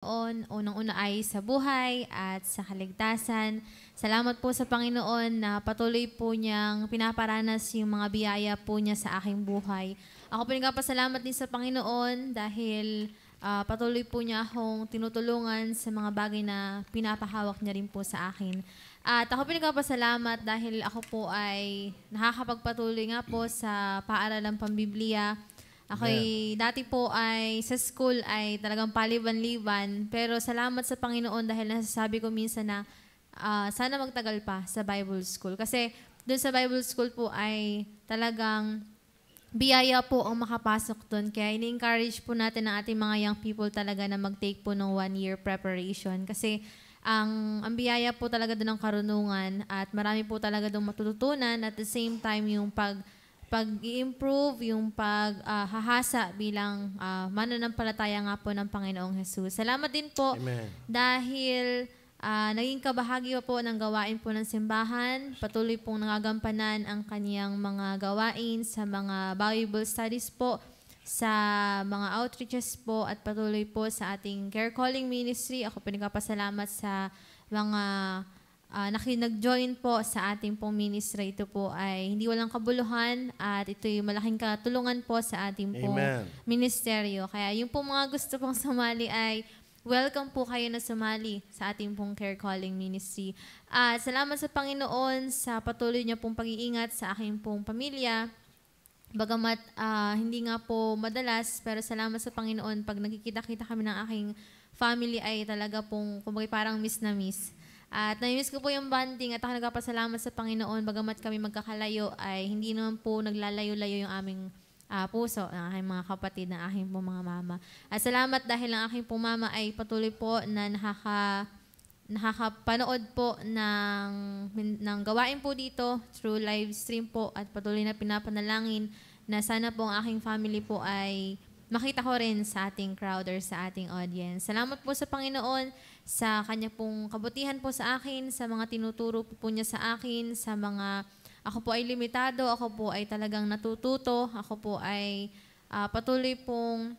Unang-una ay sa buhay at sa kaligtasan. Salamat po sa Panginoon na patuloy po niyang pinaparanas yung mga biyaya po niya sa aking buhay. Ako po nagpapasalamat din sa Panginoon dahil patuloy po niya akong tinutulungan sa mga bagay na pinapahawak niya rin po sa akin. At ako po nagpapasalamat dahil ako po ay nakakapagpatuloy nga po sa paaralang pambiblia. Dati po ay sa school ay talagang paliban-liban. Pero salamat sa Panginoon dahil nasasabi ko minsan na sana magtagal pa sa Bible school. Kasi doon sa Bible school po ay talagang biyaya po ang makapasok doon. Kaya ini-encourage po natin ang ating mga young people talaga na mag-take po ng 1-year preparation. Kasi ang biyaya po talaga doon ng karunungan at marami po talaga doon matututunan. At the same time, yung pag-i-improve, yung paghahasa bilang mananampalataya nga po ng Panginoong Jesus. Salamat din po. Amen. Dahil naging kabahagi po ng gawain po ng simbahan. Patuloy pong nangagampanan ang kaniyang mga gawain sa mga Bible studies po, sa mga outreaches po, at patuloy po sa ating Care Calling Ministry. Ako po nagpapasalamat sa mga nag-join po sa ating pong ministry. Ito po ay hindi walang kabuluhan at ito yung malaking katulungan po sa ating pong ministeryo. Kaya yung pong mga gusto pong sumali ay welcome po kayo na sumali sa ating pong Care Calling Ministry. At salamat sa Panginoon sa patuloy niya pong pag-iingat sa aking pong pamilya. Bagamat hindi nga po madalas, pero salamat sa Panginoon pag nagkikita-kita kami ng aking family ay talaga pong kumbaga parang miss na miss. At na-miss ko po yung bonding at ako nagpapasalamat sa Panginoon bagamat kami magkakalayo ay hindi naman po naglalayo-layo yung aming puso ng aking mga kapatid, ng aking po mga mama. At salamat dahil ang aking po mama ay patuloy po na nakakapanood po ng gawain po dito through live stream po at patuloy na pinapanalangin na sana po ang aking family po ay makita ko rin sa ating crowd or sa ating audience. Salamat po sa Panginoon sa kanya pong kabutihan po sa akin, sa mga tinuturo po niya sa akin, sa mga ako po ay limitado, ako po ay talagang natututo, ako po ay patuloy pong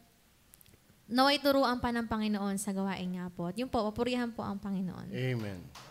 naway turuan pa ng Panginoon sa gawain niya po. At yun po, papurihan po ang Panginoon. Amen.